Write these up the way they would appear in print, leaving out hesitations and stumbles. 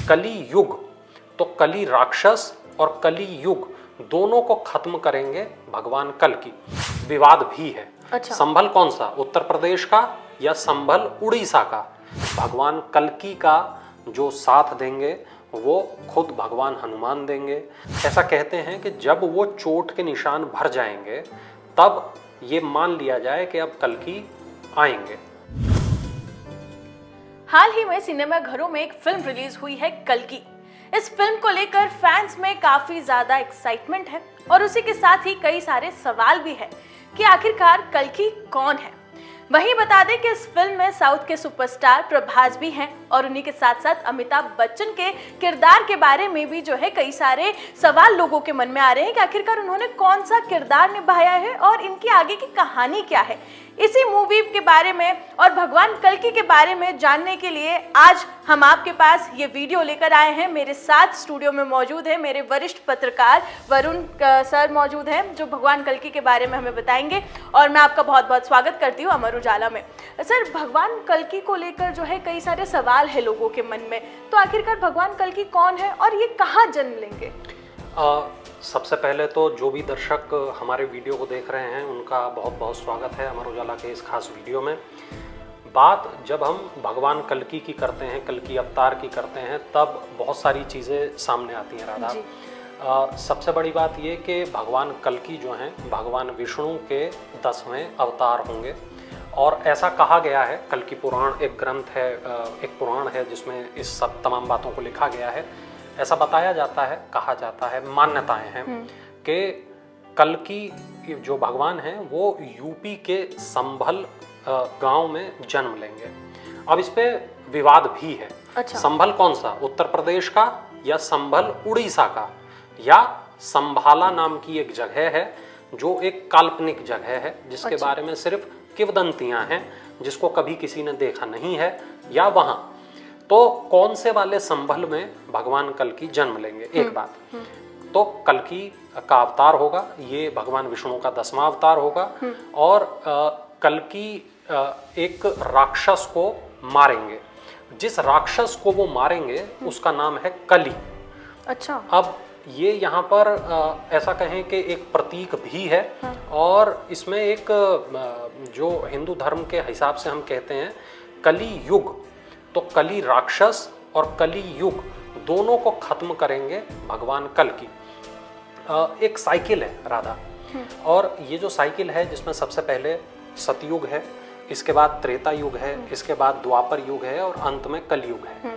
कली युग, तो कली राक्षस और कली युग दोनों को खत्म करेंगे भगवान कल्कि। विवाद भी है। अच्छा। संभल कौन सा, उत्तर प्रदेश का या संभल उड़ीसा का? भगवान कल्कि का जो साथ देंगे वो खुद भगवान हनुमान देंगे। ऐसा कहते हैं कि जब वो चोट के निशान भर जाएंगे तब ये मान लिया जाए कि अब कल्कि आएंगे। हाल ही में सिनेमा घरों में एक फिल्म रिलीज हुई है कल्कि। इस फिल्म को लेकर फैंस में काफी ज्यादा एक्साइटमेंट है और उसी के साथ ही कई सारे सवाल भी है कि आखिरकार कल्कि कौन है। वहीं बता दें कि इस फिल्म में साउथ के सुपरस्टार प्रभास भी हैं और उन्हीं के साथ साथ अमिताभ बच्चन के किरदार के बारे में भी जो है कई सारे सवाल लोगों के मन में आ रहे हैं कि आखिरकार उन्होंने कौन सा किरदार निभाया है और इनकी आगे की कहानी क्या है। इसी मूवी के बारे में और भगवान कल्कि के बारे में जानने के लिए आज हम आपके पास ये वीडियो लेकर आए हैं। मेरे साथ स्टूडियो में मौजूद है मेरे वरिष्ठ पत्रकार वरुण सर मौजूद हैं जो भगवान कल्कि के बारे में हमें बताएंगे और मैं आपका बहुत बहुत स्वागत करती हूँ अमर उजाला में। सर, भगवान कल्कि को लेकर जो है कई सारे सवाल है लोगों के मन में, तो आखिरकार भगवान कल्कि कौन है और ये कहाँ जन्म लेंगे? सबसे पहले तो जो भी दर्शक हमारे वीडियो को देख रहे हैं उनका बहुत बहुत स्वागत है अमर उजाला के इस खास वीडियो में। बात जब हम भगवान कल्कि की करते हैं, कल्कि अवतार की करते हैं, तब बहुत सारी चीज़ें सामने आती हैं राधा। सबसे बड़ी बात ये कि भगवान कल्कि जो हैं भगवान विष्णु के 10वें अवतार होंगे और ऐसा कहा गया है। कल्कि पुराण एक ग्रंथ है, एक पुराण है जिसमें इस सब तमाम बातों को लिखा गया है। ऐसा बताया जाता है, कहा जाता है, मान्यताएं हैं कि कल्कि जो भगवान हैं वो यूपी के संभल गांव में जन्म लेंगे। अब इस पे विवाद भी है। अच्छा। संभल कौन सा, उत्तर प्रदेश का या संभल उड़ीसा का, या संभाला नाम की एक जगह है जो एक काल्पनिक जगह है जिसके बारे में सिर्फ किंवदंतियां हैं, जिसको कभी किसी ने देखा नहीं है, या वहां तो कौन से वाले संभल में भगवान कल्कि जन्म लेंगे। एक बात तो कल्कि का अवतार होगा, ये भगवान विष्णु का 10वां अवतार होगा और कल्कि एक राक्षस को मारेंगे। जिस राक्षस को वो मारेंगे उसका नाम है कली। अच्छा। अब ये यहाँ पर ऐसा कहें कि एक प्रतीक भी है और इसमें एक जो हिंदू धर्म के हिसाब से हम कहते हैं कली युग, तो कली राक्षस और कली युग दोनों को खत्म करेंगे भगवान कल्कि। एक साइकिल है राधा, और ये जो साइकिल है जिसमें सबसे पहले सतयुग है, इसके बाद त्रेता युग है, इसके बाद द्वापर युग है और अंत में कलयुग है।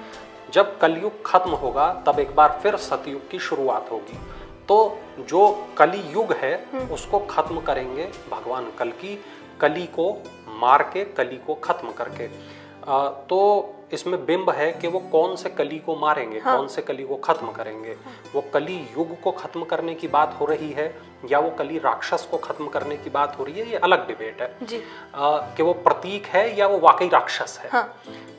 जब कलयुग खत्म होगा तब एक बार फिर सतयुग की शुरुआत होगी। तो जो कली युग है उसको खत्म करेंगे भगवान कल्कि, कली को मार के, कली को खत्म करके। तो इसमें बिंब है कि वो कौन से कली को मारेंगे, कौन से कली को खत्म करेंगे। वो कली युग को खत्म करने की बात हो रही है या वो कली राक्षस को खत्म करने की बात हो रही है, ये अलग डिबेट है जी। कि वो प्रतीक है या वो वाकई राक्षस है।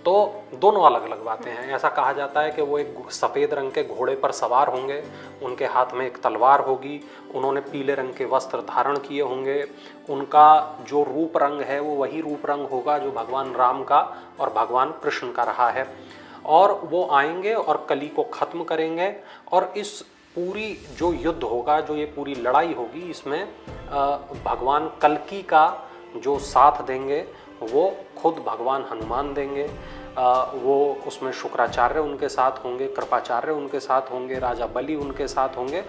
तो दोनों अलग अलग बातें हैं। ऐसा कहा जाता है कि वो एक सफ़ेद रंग के घोड़े पर सवार होंगे, उनके हाथ में एक तलवार होगी, उन्होंने पीले रंग के वस्त्र धारण किए होंगे, उनका जो रूप रंग है वो वही रूप रंग होगा जो भगवान राम का और भगवान कृष्ण का रहा है, और वो आएंगे और कली को खत्म करेंगे। और इस पूरी जो युद्ध होगा, जो ये पूरी लड़ाई होगी, इसमें भगवान कल्कि का जो साथ देंगे वो खुद भगवान हनुमान देंगे। वो उसमें शुक्राचार्य उनके साथ होंगे, कृपाचार्य उनके साथ होंगे, राजा बलि उनके साथ होंगे,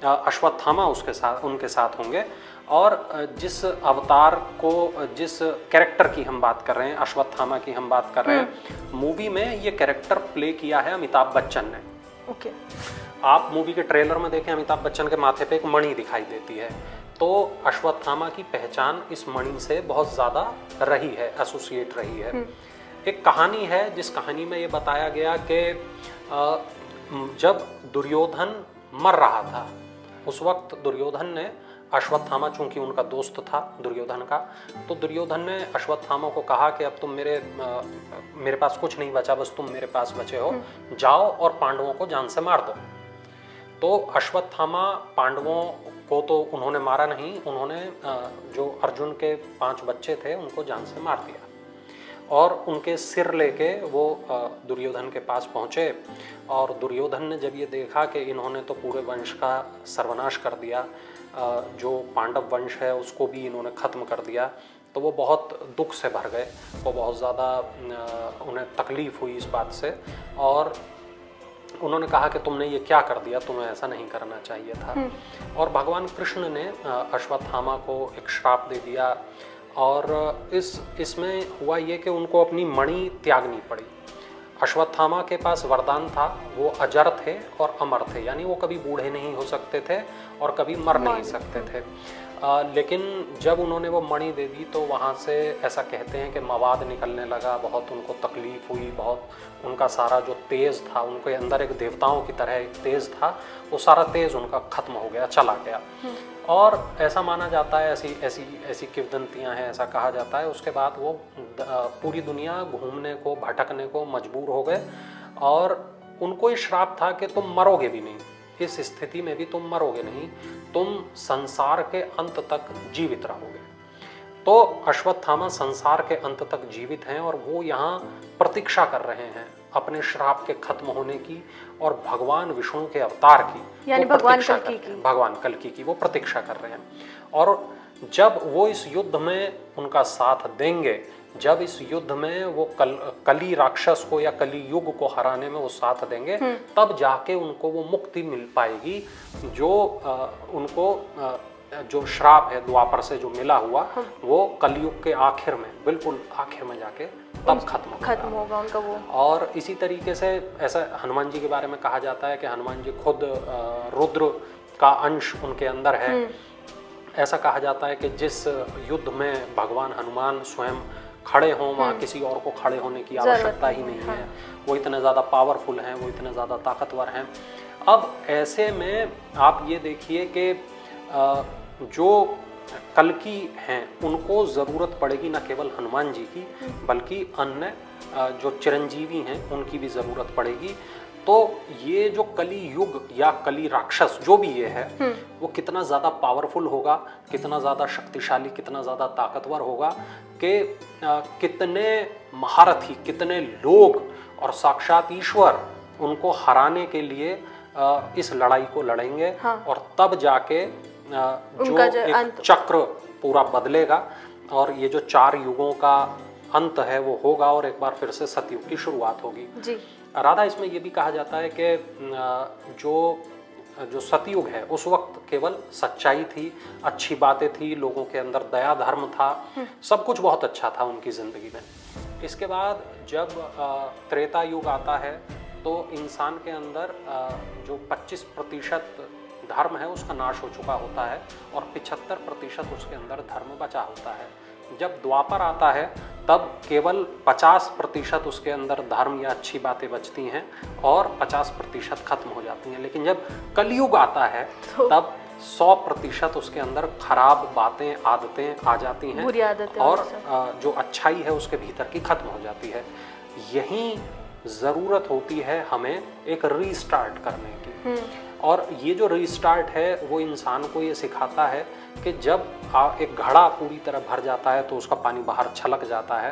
अश्वत्थामा उनके साथ होंगे। और जिस अवतार को, जिस कैरेक्टर की हम बात कर रहे हैं, अश्वत्थामा की हम बात कर रहे हैं, मूवी में ये कैरेक्टर प्ले किया है अमिताभ बच्चन ने। ओके। आप मूवी के ट्रेलर में देखें, अमिताभ बच्चन के माथे पे एक मणि दिखाई देती है, तो अश्वत्थामा की पहचान इस मणि से बहुत ज़्यादा रही है, एसोसिएट रही है। एक कहानी है जिस कहानी में ये बताया गया कि जब दुर्योधन मर रहा था उस वक्त दुर्योधन ने अश्वत्थामा, चूंकि उनका दोस्त था दुर्योधन का, तो दुर्योधन ने अश्वत्थामा को कहा कि अब तुम मेरे पास कुछ नहीं बचा, बस तुम मेरे पास बचे हो, जाओ और पांडवों को जान से मार दो। तो अश्वत्थामा पांडवों को तो उन्होंने मारा नहीं, उन्होंने जो अर्जुन के 5 बच्चे थे उनको जान से मार दिया। और उनके सिर लेके वो दुर्योधन के पास पहुँचे। और दुर्योधन ने जब ये देखा कि इन्होंने तो पूरे वंश का सर्वनाश कर दिया, जो पांडव वंश है उसको भी इन्होंने ख़त्म कर दिया, तो वो बहुत दुख से भर गए। वो बहुत ज़्यादा उन्हें तकलीफ़ हुई इस बात से, और उन्होंने कहा कि तुमने ये क्या कर दिया, तुम्हें ऐसा नहीं करना चाहिए था। और भगवान कृष्ण ने अश्वत्थामा को एक श्राप दे दिया, और इसमें हुआ ये कि उनको अपनी मणि त्यागनी पड़ी। अश्वत्थामा के पास वरदान था, वो अजर थे और अमर थे, यानी वो कभी बूढ़े नहीं हो सकते थे और कभी मर नहीं सकते थे। लेकिन जब उन्होंने वो मणि दे दी तो वहाँ से ऐसा कहते हैं कि मवाद निकलने लगा, बहुत उनको तकलीफ़ हुई, बहुत उनका सारा जो तेज़ था, उनके अंदर एक देवताओं की तरह एक तेज़ था, वो सारा तेज़ उनका ख़त्म हो गया, चला गया। और ऐसा माना जाता है, ऐसी किंवदंतियाँ हैं, ऐसा कहा जाता है, उसके बाद वो पूरी दुनिया घूमने को, भटकने को मजबूर हो गए, और उनको ये श्राप था कि तुम मरोगे भी नहीं, इस स्थिति में भी तुम मरोगे नहीं, तुम संसार के अंत तक जीवित रहोगे। तो अश्वत्थामा संसार के अंत तक जीवित हैं, और वो यहाँ प्रतीक्षा कर रहे हैं अपने श्राप के खत्म होने की और भगवान विष्णु के अवतार की, यानी भगवान कल्कि की वो प्रतीक्षा कर रहे हैं। और जब वो इस युद्ध में उनका साथ देंगे, जब इस युद्ध में वो कली राक्षस को या कली युग को हराने में वो साथ देंगे, तब जाके उनको वो मुक्ति मिल पाएगी, जो उनको जो श्राप है द्वापर से जो मिला हुआ, वो कलयुग के आखिर में, बिल्कुल आखिर में जाके तब खत्म होगा उनका वो। और इसी तरीके से ऐसा हनुमान जी के बारे में कहा जाता है कि हनुमान जी खुद रुद्र का अंश उनके अंदर है। ऐसा कहा जाता है कि जिस युद्ध में भगवान हनुमान स्वयं खड़े हों, वहाँ किसी और को खड़े होने की आवश्यकता ही नहीं है। वो इतने ज़्यादा पावरफुल हैं, वो इतने ज़्यादा ताकतवर हैं। अब ऐसे में आप ये देखिए कि जो कल्कि हैं उनको ज़रूरत पड़ेगी न केवल हनुमान जी की, बल्कि अन्य जो चिरंजीवी हैं उनकी भी ज़रूरत पड़ेगी। तो ये जो कली युग या कली राक्षस जो भी ये है, वो कितना ज़्यादा पावरफुल होगा, कितना ज़्यादा शक्तिशाली, कितना ज़्यादा ताकतवर होगा कि कितने महारथी, कितने लोग और साक्षात ईश्वर उनको हराने के लिए इस लड़ाई को लड़ेंगे। और तब जाके जो एक चक्र पूरा बदलेगा, और ये जो 4 युगों का अंत है वो होगा, और एक बार फिर से सतयुग की शुरुआत होगी जी। राधा, इसमें ये भी कहा जाता है कि जो सतयुग है उस वक्त केवल सच्चाई थी, अच्छी बातें थी, लोगों के अंदर दया धर्म था, सब कुछ बहुत अच्छा था उनकी ज़िंदगी में। इसके बाद जब त्रेता युग आता है तो इंसान के अंदर जो 25% धर्म है उसका नाश हो चुका होता है, और 75% उसके अंदर धर्म बचा होता है। जब द्वापर आता है तब केवल 50% उसके अंदर धर्म या अच्छी बातें बचती हैं, और 50% खत्म हो जाती हैं। लेकिन जब कलयुग आता है तब 100% उसके अंदर खराब बातें, आदतें आ जाती हैं, बुरी आदतें, और जो अच्छाई है उसके भीतर की खत्म हो जाती है। यही ज़रूरत होती है हमें एक रीस्टार्ट करने की। और ये जो रीस्टार्ट है वो इंसान को ये सिखाता है कि जब एक घड़ा पूरी तरह भर जाता है तो उसका पानी बाहर छलक जाता है,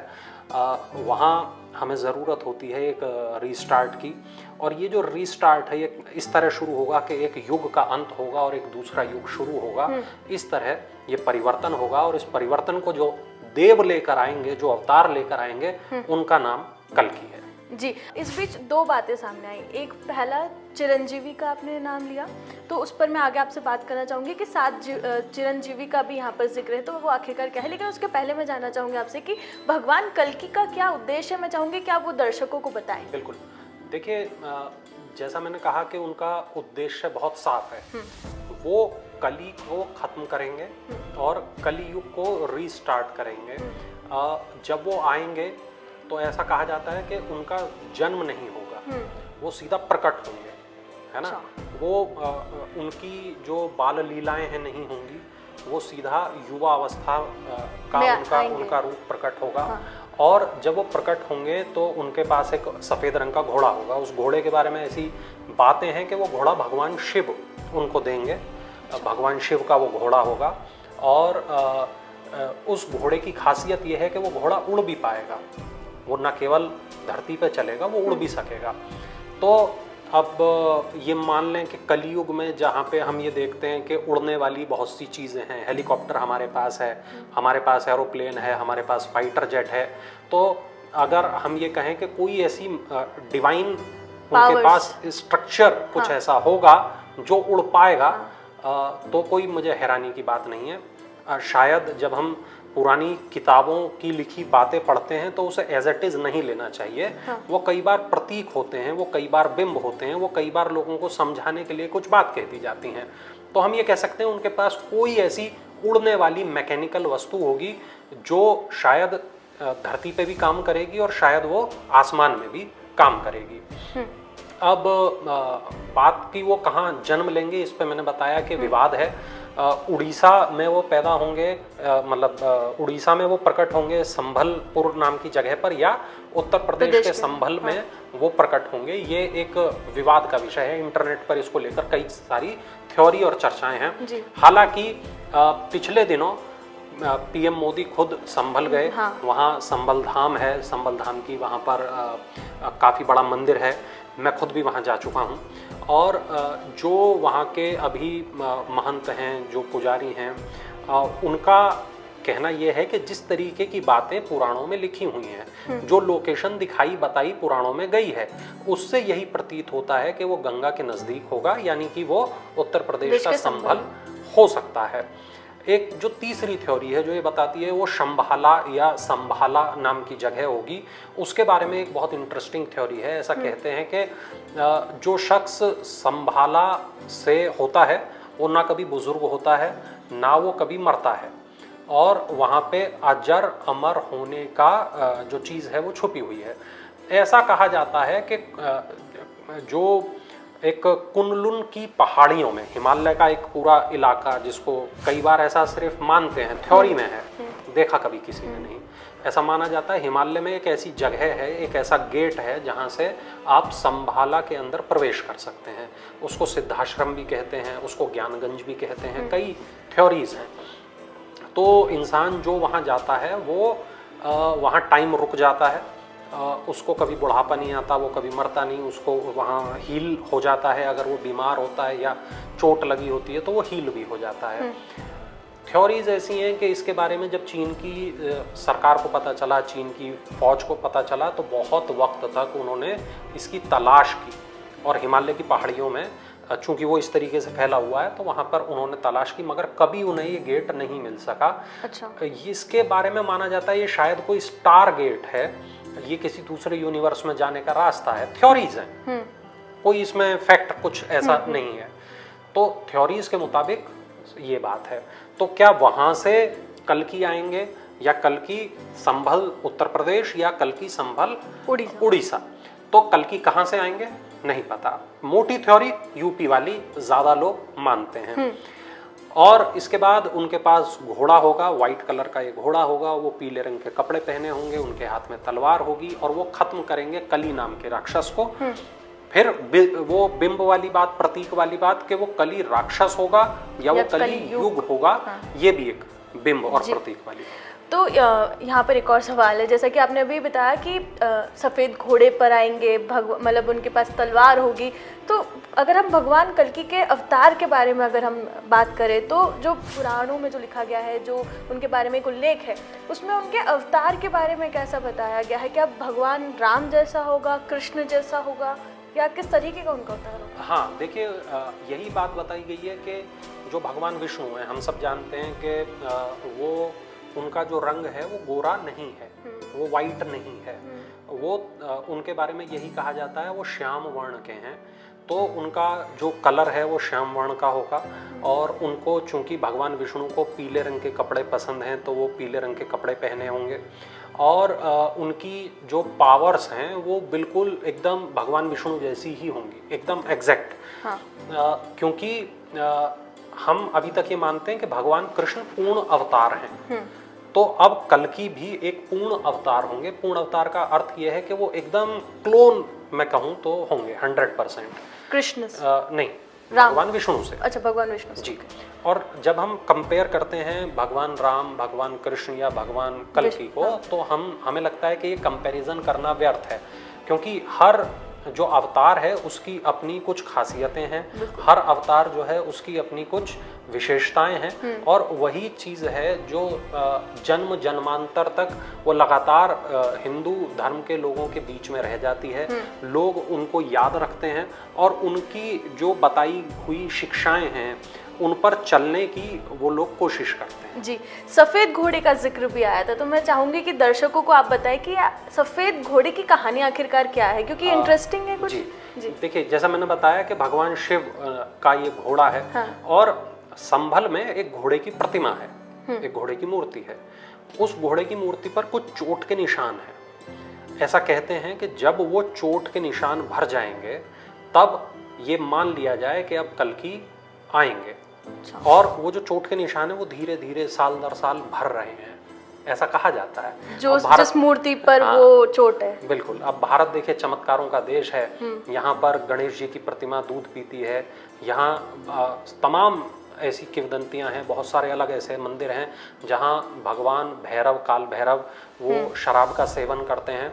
वहाँ हमें ज़रूरत होती है एक रीस्टार्ट की। और ये जो रीस्टार्ट है ये इस तरह शुरू होगा कि एक युग का अंत होगा और एक दूसरा युग शुरू होगा। इस तरह ये परिवर्तन होगा, और इस परिवर्तन को जो देव लेकर आएंगे, जो अवतार लेकर आएंगे, उनका नाम कल्कि है जी। इस बीच 2 बातें सामने आई। एक, पहला चिरंजीवी का आपने नाम लिया, तो उस पर मैं आगे आपसे बात करना चाहूँगी कि 7 चिरंजीवी का भी यहाँ पर जिक्र है, तो वो आखिरकार क्या है। लेकिन उसके पहले मैं जानना चाहूँगी आपसे कि भगवान कल्कि का क्या उद्देश्य है। मैं चाहूँगी कि आप वो दर्शकों को बताएं। बिल्कुल, देखिए, जैसा मैंने कहा कि उनका उद्देश्य बहुत साफ है। वो कली को ख़त्म करेंगे और कली युग को रीस्टार्ट करेंगे। जब वो आएंगे तो ऐसा कहा जाता है कि उनका जन्म नहीं होगा, वो सीधा प्रकट होंगे, है ना। वो उनकी जो बाल लीलाएं हैं नहीं होंगी, वो सीधा युवा अवस्था का उनका रूप प्रकट होगा। और जब वो प्रकट होंगे तो उनके पास एक सफ़ेद रंग का घोड़ा होगा। उस घोड़े के बारे में ऐसी बातें हैं कि वो घोड़ा भगवान शिव उनको देंगे। भगवान शिव का वो घोड़ा होगा, और उस घोड़े की खासियत ये है कि वो घोड़ा उड़ भी पाएगा। वो न केवल धरती पे चलेगा, वो उड़ भी सकेगा। तो अब ये मान लें कि कलयुग में जहाँ पे हम ये देखते हैं कि उड़ने वाली बहुत सी चीज़ें हैं, हेलीकॉप्टर हमारे पास है, हमारे पास एरोप्लेन है, हमारे पास फाइटर जेट है, तो अगर हम ये कहें कि कोई ऐसी डिवाइन उनके पास स्ट्रक्चर कुछ ऐसा होगा जो उड़ पाएगा, तो कोई मुझे हैरानी की बात नहीं है। शायद जब हम पुरानी किताबों की लिखी बातें पढ़ते हैं तो उसे एज इट इज़ नहीं लेना चाहिए। वो कई बार प्रतीक होते हैं, वो कई बार बिंब होते हैं, वो कई बार लोगों को समझाने के लिए कुछ बात कहती जाती हैं। तो हम ये कह सकते हैं उनके पास कोई ऐसी उड़ने वाली मैकेनिकल वस्तु होगी जो शायद धरती पे भी काम करेगी और शायद वो आसमान में भी काम करेगी। अब बात की वो कहाँ जन्म लेंगे, इस पे मैंने बताया कि विवाद है। उड़ीसा में वो पैदा होंगे, मतलब उड़ीसा में वो प्रकट होंगे संभलपुर नाम की जगह पर, या उत्तर प्रदेश के संभल में वो प्रकट होंगे। ये एक विवाद का विषय है। इंटरनेट पर इसको लेकर कई सारी थ्योरी और चर्चाएं हैं। हालांकि पिछले दिनों पीएम मोदी खुद संभल गए। वहाँ संभल धाम है, संभल धाम की वहाँ पर काफ़ी बड़ा मंदिर है, मैं खुद भी वहाँ जा चुका हूँ। और जो वहाँ के अभी महंत हैं, जो पुजारी हैं, उनका कहना यह है कि जिस तरीके की बातें पुराणों में लिखी हुई हैं, जो लोकेशन दिखाई बताई पुराणों में गई है, उससे यही प्रतीत होता है कि वो गंगा के नज़दीक होगा, यानी कि वो उत्तर प्रदेश का संभल हो सकता है। एक जो तीसरी थ्योरी है जो ये बताती है वो शंभाला या संभाला नाम की जगह होगी। उसके बारे में एक बहुत इंटरेस्टिंग थ्योरी है। ऐसा कहते हैं कि जो शख्स संभाला से होता है वो ना कभी बुजुर्ग होता है, ना वो कभी मरता है, और वहाँ पे अजर अमर होने का जो चीज़ है वो छुपी हुई है। ऐसा कहा जाता है कि जो एक कुनलुन की पहाड़ियों में, हिमालय का एक पूरा इलाका जिसको कई बार ऐसा सिर्फ मानते हैं, थ्योरी में है, देखा कभी किसी ने नहीं, ऐसा माना जाता है हिमालय में एक ऐसी जगह है, एक ऐसा गेट है जहाँ से आप संभाला के अंदर प्रवेश कर सकते हैं। उसको सिद्धाश्रम भी कहते हैं, उसको ज्ञानगंज भी कहते हैं, कई थ्योरीज हैं। तो इंसान जो वहाँ जाता है वो वहाँ टाइम रुक जाता है, उसको कभी बुढ़ापा नहीं आता, वो कभी मरता नहीं, उसको वहाँ हील हो जाता है। अगर वो बीमार होता है या चोट लगी होती है तो वो हील भी हो जाता है। थ्योरीज ऐसी हैं कि इसके बारे में जब चीन की सरकार को पता चला, चीन की फौज को पता चला, तो बहुत वक्त तक उन्होंने इसकी तलाश की, और हिमालय की पहाड़ियों में चूंकि वो इस तरीके से फैला हुआ है तो वहाँ पर उन्होंने तलाश की, मगर कभी उन्हें ये गेट नहीं मिल सका। अच्छा। इसके बारे में माना जाता है ये शायद कोई स्टार गेट है, ये किसी दूसरे यूनिवर्स में जाने का रास्ता है। थ्योरीज हैं, कोई इसमें फैक्ट कुछ ऐसा नहीं है। तो थ्योरीज के मुताबिक ये बात है। तो क्या वहां से कल्कि आएंगे, या कल्कि संभल उत्तर प्रदेश, या कल्कि संभल उड़ीसा? तो कल्कि कहाँ से आएंगे नहीं पता। मोटी थ्योरी यूपी वाली ज्यादा लोग मानते हैं। और इसके बाद उनके पास घोड़ा होगा, व्हाइट कलर का एक घोड़ा होगा, वो पीले रंग के कपड़े पहने होंगे, उनके हाथ में तलवार होगी, और वो खत्म करेंगे कली नाम के राक्षस को। फिर वो बिंब वाली बात, प्रतीक वाली बात कि वो कली राक्षस होगा या वो कली युग होगा, ये भी एक बिंब और प्रतीक वाली। तो यहाँ पर एक और सवाल है, जैसा कि आपने अभी बताया कि सफ़ेद घोड़े पर आएंगे, मतलब उनके पास तलवार होगी। तो अगर हम भगवान कल्कि के अवतार के बारे में अगर हम बात करें, तो जो पुराणों में जो लिखा गया है, जो उनके बारे में एक उल्लेख है, उसमें उनके अवतार के बारे में कैसा बताया गया है? क्या भगवान राम जैसा होगा, कृष्ण जैसा होगा, या किस तरीके का उनका अवतार होगा? हाँ, देखिए यही बात बताई गई है कि जो भगवान विष्णु हैं, हम सब जानते हैं कि वो उनका जो रंग है वो गोरा नहीं है, वो वाइट नहीं है, वो उनके बारे में यही कहा जाता है वो श्याम वर्ण के हैं। तो उनका जो कलर है वो श्याम वर्ण का होगा, और उनको चूंकि भगवान विष्णु को पीले रंग के कपड़े पसंद हैं तो वो पीले रंग के कपड़े पहने होंगे। और उनकी जो पावर्स हैं वो बिल्कुल एकदम भगवान विष्णु जैसी ही होंगी, एकदम एग्जैक्ट। हाँ। क्योंकि हम अभी तक ये मानते हैं कि भगवान कृष्ण पूर्ण अवतार हैं, तो अब कल्कि भी एक पूर्ण अवतार होंगे। पूर्ण अवतार का अर्थ यह है कि वो एकदम क्लोन मैं कहूँ तो होंगे 100%। कृष्ण नहीं, भगवान विष्णु से। अच्छा, भगवान विष्णु से। जी। और जब हम कंपेयर करते हैं भगवान राम, भगवान कृष्ण या भगवान कल्कि को, तो हमें लगता है कि ये कंपैरिजन करना व्यर्थ है, क्योंकि हर जो अवतार है उसकी अपनी कुछ खासियतें हैं, हर अवतार जो है उसकी अपनी कुछ विशेषताएं हैं, और वही चीज है जो जन्म जन्मांतर तक वो लगातार हिंदू धर्म के लोगों के बीच में रह जाती है। लोग उनको याद रखते हैं और उनकी जो बताई हुई शिक्षाएं हैं उन पर चलने की वो लोग कोशिश करते हैं। जी, सफेद घोड़े का जिक्र भी आया था, तो मैं चाहूंगी कि दर्शकों को आप बताएं कि सफेद घोड़े की कहानी आखिरकार क्या है, क्योंकि इंटरेस्टिंग है कुछ। जी, देखिए, जैसा मैंने बताया कि भगवान शिव का ये घोड़ा है। हाँ। और संभल में एक घोड़े की प्रतिमा है, एक घोड़े की मूर्ति है। उस घोड़े की मूर्ति पर कुछ चोट के निशान है। ऐसा कहते हैं कि जब वो चोट के निशान भर जाएंगे तब ये मान लिया जाए कि अब कल्कि आएंगे। और वो जो चोट के निशान है वो धीरे धीरे साल दर साल भर रहे हैं, ऐसा कहा जाता है। जो जिस मूर्ति पर वो चोट है। बिल्कुल। अब भारत देखिए चमत्कारों का देश है। यहाँ पर गणेश जी की प्रतिमा दूध पीती है। यहाँ तमाम ऐसी किंवदंतियां हैं, बहुत सारे अलग ऐसे मंदिर हैं जहाँ भगवान भैरव, काल भैरव वो शराब का सेवन करते हैं।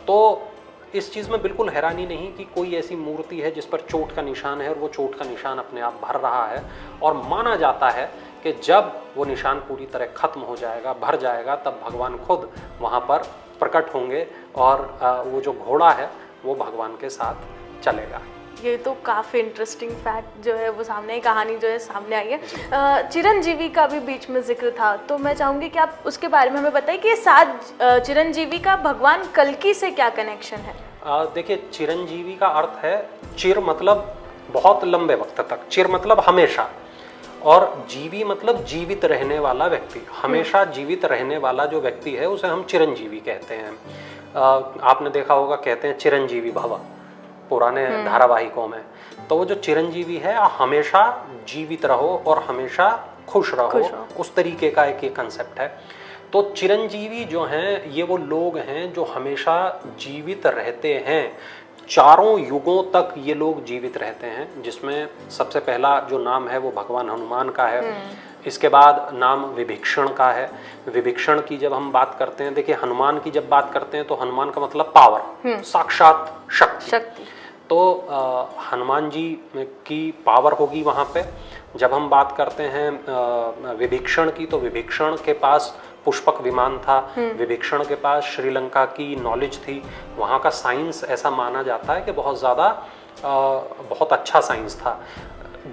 तो इस चीज़ में बिल्कुल हैरानी नहीं कि कोई ऐसी मूर्ति है जिस पर चोट का निशान है और वो चोट का निशान अपने आप भर रहा है। और माना जाता है कि जब वो निशान पूरी तरह खत्म हो जाएगा, भर जाएगा, तब भगवान खुद वहाँ पर प्रकट होंगे और वो जो घोड़ा है वो भगवान के साथ चलेगा। ये तो काफ़ी इंटरेस्टिंग फैक्ट जो है वो सामने, कहानी जो है सामने आई है। चिरंजीवी का भी बीच में जिक्र था, तो मैं चाहूँगी कि आप उसके बारे में हमें बताइए कि सात चिरंजीवी का भगवान कल्कि से क्या कनेक्शन है। देखिए, चिरंजीवी का अर्थ है चिर मतलब बहुत लंबे वक्त तक, चिर मतलब हमेशा, और जीवी मतलब जीवित रहने वाला व्यक्ति। हमेशा जीवित रहने वाला जो व्यक्ति है उसे हम चिरंजीवी कहते हैं। आपने देखा होगा, कहते हैं चिरंजीवी भव पुराने धारावाहिकों में। तो वो जो चिरंजीवी है, हमेशा जीवित रहो और हमेशा खुश रहो, उस तरीके का एक ये कंसेप्ट है। तो चिरंजीवी जो हैं ये वो लोग हैं जो हमेशा जीवित रहते हैं, चारों युगों तक ये लोग जीवित रहते हैं। जिसमें सबसे पहला जो नाम है वो भगवान हनुमान का है। इसके बाद नाम विभीषण का है। विभीषण की जब हम बात करते हैं, देखिए हनुमान की जब बात करते हैं तो हनुमान का मतलब पावर, साक्षात शक्ति। तो हनुमान जी की पावर होगी वहाँ पे। जब हम बात करते हैं विभीषण की, तो विभीषण के पास पुष्पक विमान था। विभीषण के पास श्रीलंका की नॉलेज थी। वहाँ का साइंस ऐसा माना जाता है कि बहुत ज़्यादा बहुत अच्छा साइंस था।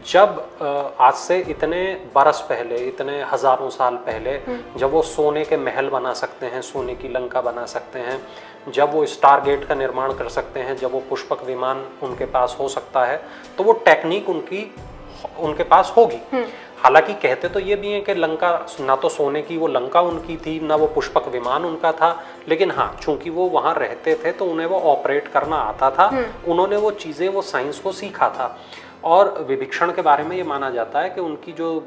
जब आज से इतने बरस पहले, इतने हजारों साल पहले, जब वो सोने के महल बना सकते हैं, सोने की लंका बना सकते हैं, जब वो स्टार गेट का निर्माण कर सकते हैं, जब वो पुष्पक विमान उनके पास हो सकता है, तो वो टेक्निक उनके पास होगी। हालांकि कहते तो ये भी हैं कि लंका ना तो सोने की वो लंका उनकी थी, ना वो पुष्पक विमान उनका था, लेकिन हाँ, चूंकि वो वहाँ रहते थे तो उन्हें वो ऑपरेट करना आता था। उन्होंने वो चीज़ें, वो साइंस को सीखा था। और विभीषण के बारे में ये माना जाता है कि उनकी जो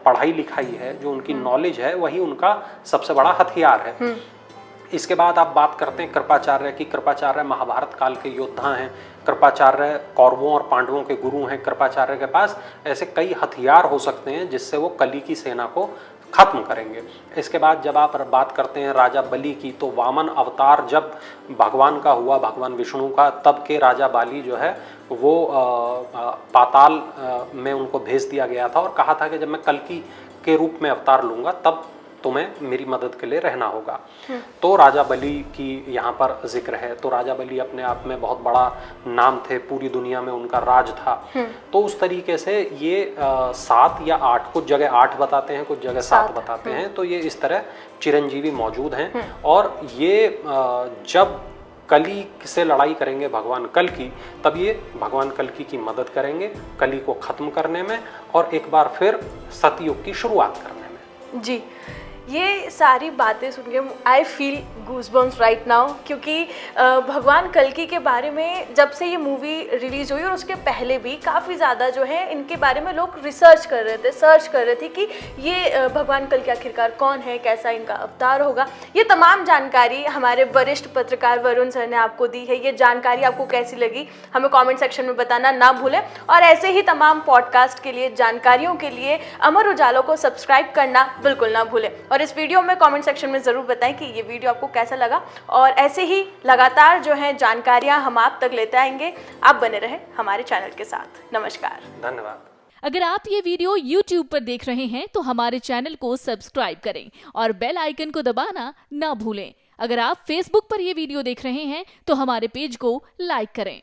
पढ़ाई लिखाई है, जो उनकी नॉलेज है, वही उनका सबसे बड़ा हथियार है। इसके बाद आप बात करते हैं कृपाचार्य की। कृपाचार्य महाभारत काल के योद्धा हैं। कृपाचार्य कौरवों और पांडवों के गुरु हैं। कृपाचार्य के पास ऐसे कई हथियार हो सकते हैं जिससे वो कली की सेना को खत्म करेंगे। इसके बाद जब आप बात करते हैं राजा बलि की, तो वामन अवतार जब भगवान का हुआ, भगवान विष्णु का, तब के राजा बाली जो है वो पाताल में उनको भेज दिया गया था और कहा था कि जब मैं कल्कि के रूप में अवतार लूँगा तब तुम्हें मेरी मदद के लिए रहना होगा। तो राजा बलि की यहाँ पर जिक्र है। तो राजा बलि अपने आप में बहुत बड़ा नाम थे, पूरी दुनिया में उनका राज था। तो उस तरीके से ये 7 या 8, कुछ जगह 8 बताते हैं, कुछ जगह 7 बताते हैं। तो ये इस तरह चिरंजीवी मौजूद हैं। और ये जब कली से लड़ाई करेंगे भगवान कल्कि, तब ये भगवान कल्कि की मदद करेंगे कली को खत्म करने में और एक बार फिर सतयुग की शुरुआत करने में। जी, ये सारी बातें सुन के I feel goosebumps right now, क्योंकि भगवान कल्कि के बारे में जब से ये मूवी रिलीज़ हुई और उसके पहले भी काफ़ी ज़्यादा जो है इनके बारे में लोग रिसर्च कर रहे थे, सर्च कर रहे थे कि ये भगवान कल्कि आखिरकार कौन है, कैसा इनका अवतार होगा। ये तमाम जानकारी हमारे वरिष्ठ पत्रकार वरुण सर ने आपको दी है। ये जानकारी आपको कैसी लगी हमें कमेंट सेक्शन में बताना ना भूलें, और ऐसे ही तमाम पॉडकास्ट के लिए, जानकारियों के लिए अमर उजाला को सब्सक्राइब करना बिल्कुल ना भूलें। और इस वीडियो में कमेंट सेक्शन में ज़रूर बताएं कि ये वीडियो आपको कैसा लगा, और ऐसे ही लगातार जो है जानकारियाँ हम आप तक लेते आएंगे। आप बने रहें हमारे चैनल के साथ। नमस्कार, धन्यवाद। अगर आप ये वीडियो YouTube पर देख रहे हैं तो हमारे चैनल को सब्सक्राइब करें और बेल आइकन को दबाना ना भूलें। अगर आप Facebook पर ये वीडियो देख रहे हैं तो हमारे पेज को लाइक करें।